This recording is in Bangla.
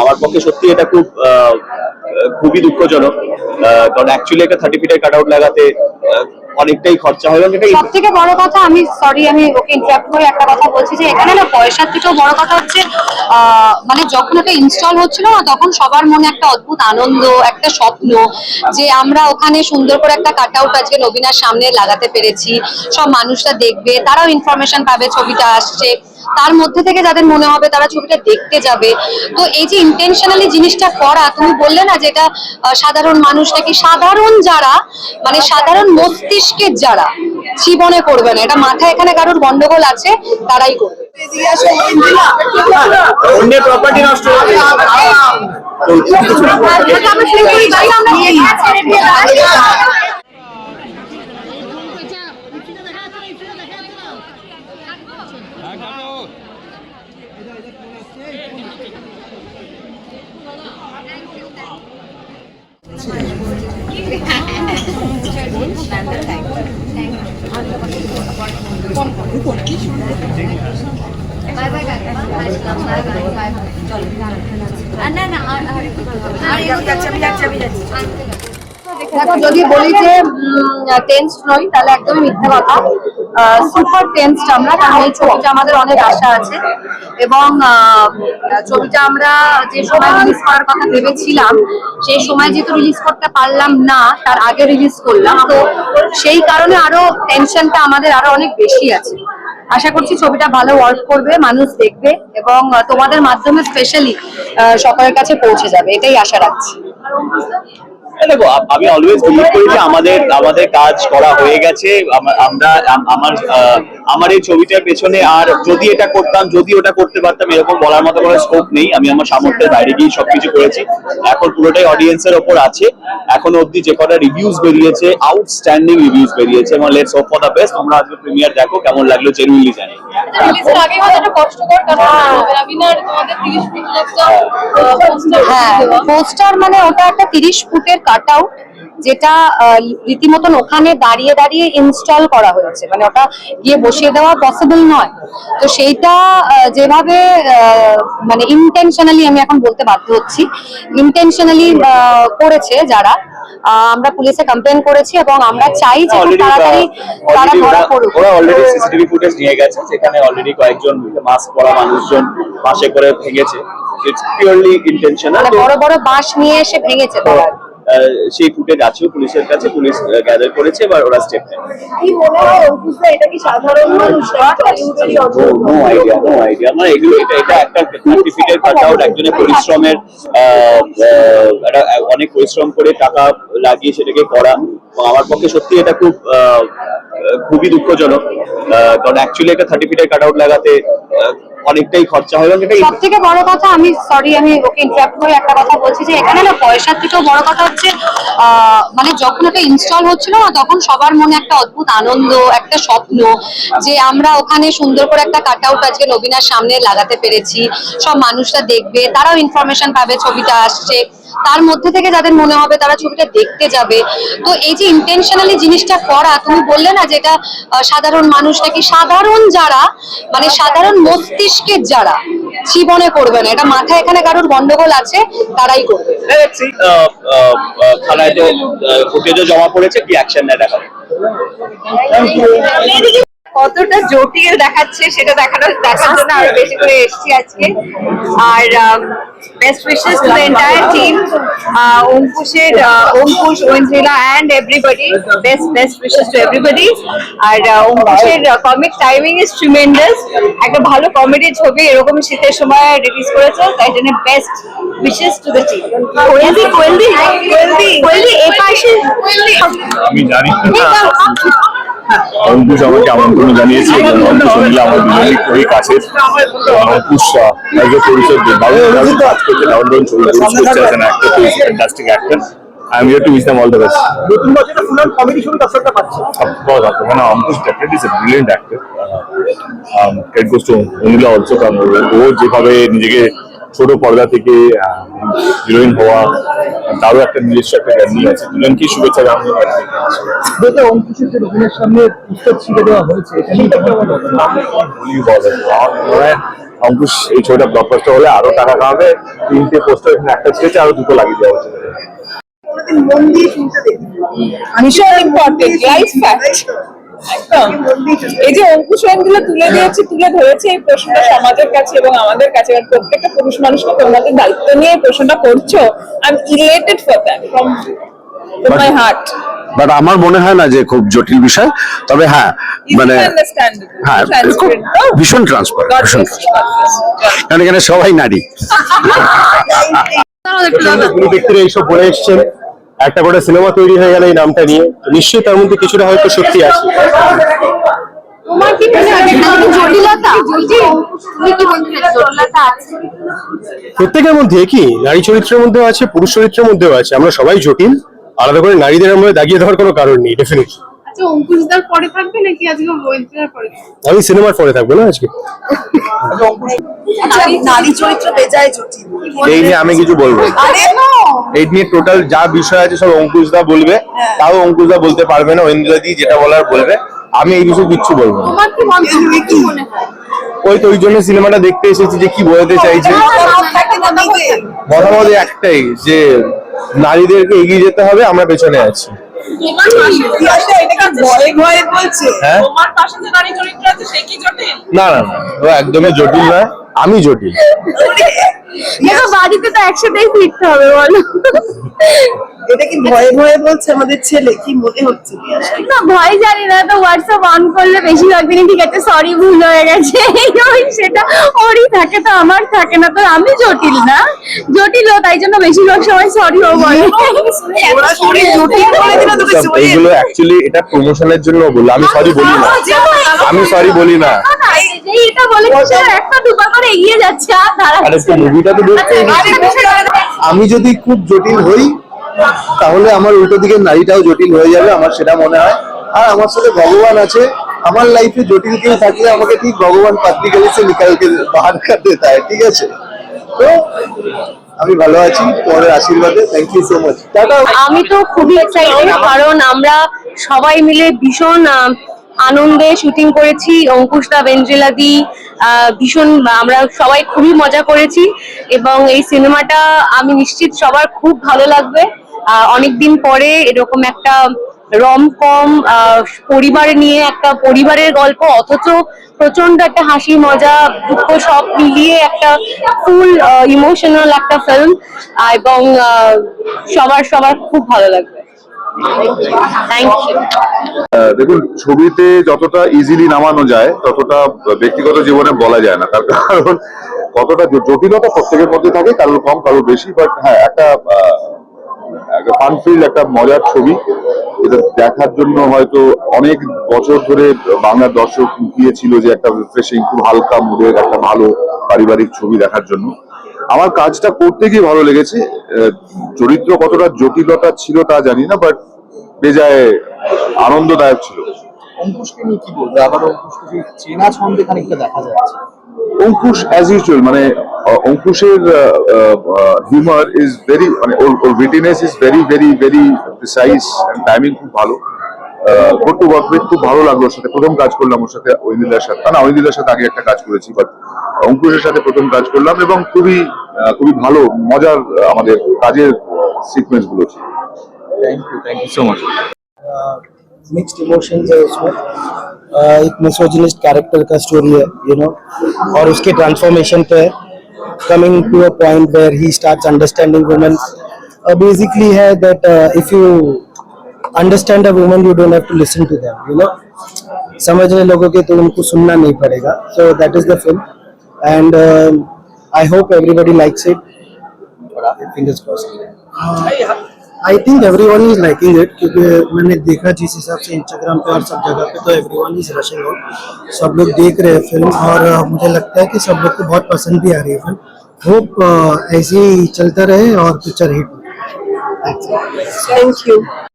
আমার পক্ষে সত্যি এটা খুবই দুঃখজনক। কারণ অ্যাকচুয়ালি একটা 30 ফিটের কাট আউট লাগাতে অনেকটাই খরচা হয়। সব থেকে বড় কথা, আমি ওকে ইন্টারাপ্ট করে একটা কথা বলছি যে এখানে না পয়সার থেকেও বড় কথা হচ্ছে মানে যখন এটা ইনস্টল হচ্ছিল না তখন সবার মনে একটা অদ্ভুত আনন্দ, একটা স্বপ্ন যে আমরা ওখানে সুন্দর করে একটা কাট আউট আজকে নবীনার সামনে লাগাতে পেরেছি, সব মানুষরা দেখবে, তারাও ইনফরমেশন পাবে ছবিটা আসছে, তার মধ্যে থেকে যাদের মনে হবে তারা ছবিটা দেখতে যাবে। তো এই যে ইন্টেনশনালি জিনিসটা করা, তুমি বললে না যে এটা সাধারণ মানুষ নাকি, সাধারণ যারা মানে সাধারণ মস্তিষ্কের যারা জীবনে করবে না, এটা মাথায় এখানে কারোর গন্ডগোল আছে তারাই করবে। অন্যের প্রপার্টি নষ্ট হবে। দেখো, যদি বলি যে টেন্সড নই তাহলে একদমই মিথ্যে কথা। সুপার টেন্সড আমরা, কারণ এই ছবিটা আমাদের অনেক আশা আছে এবং ছবিটা আমরা যে সময় রিলিজ করার কথা ভেবেছিলাম সেই সময় যেহেতু রিলিজ করতে পারলাম না, তার আগে রিলিজ করলাম, তো সেই কারণে আরো টেনশনটা আমাদের আরো অনেক বেশি আছে। আশা করছি ছবিটা ভালো ওয়ার্ক করবে, মানুষ দেখবে এবং তোমাদের মাধ্যমে স্পেশালি সকলের কাছে পৌঁছে যাবে, এটাই আশা রাখছি। দেখো, আমি অলওয়েজ বিলিভ করি যে আমাদের কাজ করা হয়ে গেছে। আমার এই ছবিটার পেছনে আর যদি এটা করতাম, যদি ওটা করতে পারতাম, এরকম বলার মতো কোনো স্কোপ নেই। আমি আমার সামর্থ্যের বাইরে গিয়ে সবকিছু করেছি। এখন পুরোটাই অডিয়েন্সের ওপর আছে। এখনো অব্দি যে কটা রিভিউজ বেরিয়েছে, আউটস্ট্যান্ডিং রিভিউজ বেরিয়েছে এবং let's hope for the best. তোমরা আজকে প্রিমিয়ার দেখো, কেমন লাগলো জেনুইনলি জানি। রিলিজের আগে হয়তো কষ্টকর, কারণ রবিনার তোমাদের 30 ফিট পোস্টার, মানে ওটা একটা 30 ফুটের কাট আউট যেটা রীতিমতন ওখানে দাঁড়িয়ে দাঁড়িয়ে ইনস্টল করা হয়েছে, মানে ওটা গিয়ে বসিয়ে দেওয়া পসিবল নয়। তো সেইটা যেভাবে মানে ইন্টেনশনালি, আমি এখন বলতে বাধ্য হচ্ছি, ইন্টেনশনালি করেছে যারা, আমরা পুলিশে কমপ্লেন করেছি এবং আমরা চাই যে তাড়াতাড়ি তারা ধরা পড়ুক। ওরা অলরেডি সিসিটিভি ফুটেজ নিয়ে গেছে, যেখানে অলরেডি কয়েকজন মাস্ক পরা মানুষজন পাশে করে ভেঙেছে। It's purely intentional. বড় বড় বাঁশ নিয়ে এসে ভেঙেছে তারা। সেই ফুটেজ আছে পুলিশের কাছে, পুলিশ গ্যাদার করেছে, এবার ওরা স্টেপ নেবে। কি মনে হয় অঙ্কুশদা, এটা কি সাধারণ মানুষ? No idea. মানে এগুলো এটা একটা 30 ফিটের কাট আউট, একজনের পরিশ্রমের, অনেক পরিশ্রম করে টাকা লাগিয়ে সেটাকে করা। আমার পক্ষে সত্যি এটা খুবই দুঃখজনক। কারণ অ্যাকচুয়ালি একটা 30 ফিটের কাট আউট লাগাতে অনেকটাই খরচা হয়। সব থেকে বড় কথা, আমি ওকে ইন্টারাপ্ট করে একটা কথা বলছি যে এখানে না পয়সার থেকেও বড় কথা হচ্ছে মানে যখন এটা ইনস্টল হচ্ছিল না তখন সবার মনে একটা অদ্ভুত আনন্দ, একটা স্বপ্ন যে আমরা ওখানে সুন্দর করে একটা কাট আউট আজকে নবীনার সামনে লাগাতে পেরেছি, সব মানুষরা দেখবে, তারাও ইনফরমেশন পাবে ছবিটা আসছে, তার মধ্যে থেকে যাদের মনে হবে তারা ছবিটা দেখতে যাবে। তো এই যে ইন্টেনশনালি জিনিসটা করা, তুমি বললে না যে এটা সাধারণ মানুষ নাকি, সাধারণ যারা মানে সাধারণ মস্তিষ্কের যারা জীবনে করবে না, এটা মাথায় এখানে কারোর গন্ডগোল আছে তারাই করবে। থানায় তো ফুটেজও জমা পড়েছে, কি অ্যাকশন নেয় দেখা। কতটা জটিল দেখাচ্ছে সেটা দেখার জন্য আরো বেশি করে এসেছি আজকে। আর best wishes to the entire team, Ankush, Aindrila and everybody, best wishes to everybody. আর অঙ্কুশের কমিক টাইমিং ইজ ট্রিমেন্ডাস। একটা ভালো কমেডি ছবি এরকম শীতের সময় রিলিজ করেছে, তাই জন্য best wishes to the team. কোয়েলদি এই পাশে আমি জানি অঙ্কুশ আমাকে আমন্ত্রণ জানিয়েছে। অঙ্কুশ ঐন্দ্রিলা আমার দুজনেরই খুবই কাছের। অঙ্কুশ পরিচয় দারুণ কাজ করছে, দারুণ ছবি করছে as an actor, fantastic actor. I am here to wish them all the best. Of course, Ankush definitely is a brilliant actor. Credit goes to Onyila also, কারণ ও যেভাবে নিজেকে ছোট পর্দা থেকে হিরোইন হওয়া, তারও একটা নিজস্ব একটা জার্নি আছে। দুজনকেই শুভেচ্ছা জানানো অঙ্কুশের যে রোগীর সামনে পুস্তক ছিঁড়ে দেওয়া হয়েছে এটা নিয়ে অঙ্কুশ এই ছবিটা ব্লকবাস্টার হলে আরো টাকা কামাবে। 3টে পোস্টার এখানে একটা ছেড়েছে, আরো 2টো লাগিয়ে দেওয়া হচ্ছে। ভীষণ ইম্পর্টেন্ট লাইফ ফ্যাক্ট। একদম এই যে অঙ্কুশনগুলো তুলে ধরেছে এই প্রশ্নটা সমাজের কাছে এবং আমাদের কাছে, এবং প্রত্যেকটা পুরুষ মানুষকে তোমাদের দায়িত্ব নিয়ে এই প্রশ্নটা করছো। I am elated for that from my heart. But আমার মনে হয় না যে খুব জটিল বিষয়, তবে হ্যাঁ মানে হ্যাঁ ভীষণ ট্রান্সপারেন্ট, ভীষণ কারণ এখানে সবাই নারী। কোনো ব্যক্তিরা এইসব বলে এসছেন, একটা করে সিনেমা তৈরি হয়ে গেল এই নামটা নিয়ে, নিশ্চয়ই তার মধ্যে কিছুটা হয়তো সত্যি আছে। প্রত্যেকের মধ্যে কি নারী চরিত্রের মধ্যেও আছে, পুরুষ চরিত্রের মধ্যেও আছে। আমরা সবাই জটিল, আলাদা করে নারীদের আমরা দাগিয়ে দেওয়ার কোনো কারণ নেই। ডেফিনেটলি অঙ্কুশদার পরে থাকবে নাকি আজকে বৈদ্যনাথের পরে? আমি সিনেমার পরে থাকবো না আজকে। নারী চরিত্র বেজায় জটিল। এই নিয়ে আমি কিছু বলবো, এই নিয়ে টোটাল যা বিষয় আছে সব অঙ্কুশদা বলবে, তাও অঙ্কুশদা বলতে পারবে না। ঐন্দ্রদি যেটা বলার বলবে, আমি এই বিষয়ে কিচ্ছু বলবো না। তোমার কি মন্তব্য, কি মনে হয়? ওই তো ওই জন্য সিনেমাটা দেখতে এসেছি যে কি বলতে চাইছে। মতামত একটাই যে নারীদেরকে এগিয়ে যেতে হবে, আমরা পেছনে আছি। হ্যাঁ? না না না, ও একদমই জটিল নয়, আমি জটিল। বাড়িতে তো একসাথেই ফিরতে হবে বলো। এটা কি ভয়ে ভয়ে বলছে আমাদের ছেলে, কি মনে হচ্ছে? না ভয় জানি না, তো হোয়াটসঅ্যাপ অন করলে বেশিরভাগ দিনই ঠিক আছে সরি ভুল হয়ে গেছে সেটা ওরই থাকে, তো আমার থাকে না। তো আমি জটিল না, জটিলও, তাই জন্য বেশিরভাগ সময় সরিও বলে। এইগুলো অ্যাকচুয়ালি এটা প্রমোশনের জন্য বললো, আমি সরি বলি না, আমি সরি বলি না। এটা বলে একটা দুবার করে এগিয়ে যাচ্ছে আর আর দাঁড়াচ্ছে একটু মুভিটা তো দেখতে আমি যদি খুব জটিল হই তাহলে আমার উল্টো দিকে নারীটাও জটিল হয়ে যাবে, আমার সেটা মনে হয়। আর আমার সাথে ভগবান আছে, আমার লাইফে জটিল কেউ থাকলে আমাকে ঠিক ভগবান পাত্তি গেলে সে নিকালকে বাহার কর দেতা है, ঠিক আছে? তো আমি ভালো আছি তোমাদের আশীর্বাদে। Thank you so much. Tata. আমি তো খুবই এক্সাইটেড, কারণ আমরা সবাই মিলে ভীষণ আনন্দে শুটিং করেছি। অঙ্কুশদা, বেঞ্জিলাদি, ভীষণ আমরা সবাই খুবই মজা করেছি এবং এই সিনেমাটা আমি নিশ্চিত সবার খুব ভালো লাগবে। অনেকদিন পরে এরকম একটা রমকম পরিবার নিয়ে, একটা পরিবারের গল্প, অথচ প্রচন্ড একটা হাসি মজা দুঃখ সব মিলিয়ে একটা ফুল ইমোশনাল একটা ফিল্ম, এবং সবার খুব ভালো লাগবে। Thank you. দেখুন, ছবিতে যতটা ইজিলি নামানো যায় ততটা ব্যক্তিগত জীবনে বলা যায় না, তার কারণ কতটা জটিলতা প্রত্যেকের মধ্যে থাকে, কারোর কম কারোর বেশি। বাট হ্যাঁ, একটা ফান ফিল্ড, একটা মজার ছবি। এটা দেখার জন্য হয়তো অনেক বছর ধরে বাংলার দর্শক গিয়েছিল যে একটা রিফ্রেশিং, খুব হালকা মুডের একটা ভালো পারিবারিক ছবি দেখার জন্য। আমার কাজটা করতে গিয়ে ভালো লেগেছে। চরিত্র কতটা জটিলতা ছিল তা জানি না, বাট বেজায় আনন্দদায়ক ছিল। অঙ্কুশকে নিয়ে কি বলবো? আবার অঙ্কুশকে চেনা ছন্দে খানিকটা দেখা যাচ্ছে। অঙ্কুশ অ্যাজ ইউজুয়াল, মানে অঙ্কুশের হিউমার ইজ ভেরি, মানে ওর wittiness is very very very precise, timing খুব ভালো। গুড টু ওয়ার্ক উইথ, খুব ভালো লাগলো ওর সাথে। প্রথম কাজ করলাম ওর সাথে, ঐন্দ্রিলার সাথে না, ঐন্দ্রিলার সাথে আগে একটা কাজ করেছি, বাট অঙ্কুশের সাথে প্রথম কাজ করলাম এবং খুবই ভালো মজার আমাদের কাজের সিকোয়েন্স গুলো ছিল। Thank you so much. Mixed emotions है उसमें। एक मिसोजिनिस्ट कैरेक्टर का स्टोरी है, यू नो, और उसके ट्रांसफॉर्मेशन पे coming to a point where he starts understanding women. Basically है that if you understand a woman you don't have to listen to them, you know. समझने लोगों के तो उनको सुनना नहीं पड़ेगा। So that is the film and I hope everybody likes it. Fingers crossed. I think everyone is liking it, क्योंकि मैंने देखा जिस हिसाब से इंस्टाग्राम पे और सब जगह पे, तो एवरीवन इज रशिंग आउट। सब लोग देख रहे हैं फिल्म और मुझे लगता है कि सब लोग को बहुत पसंद भी आ रही है फिल्म। होप ऐसे ही चलता रहे और पिक्चर हिट हो। Thank you.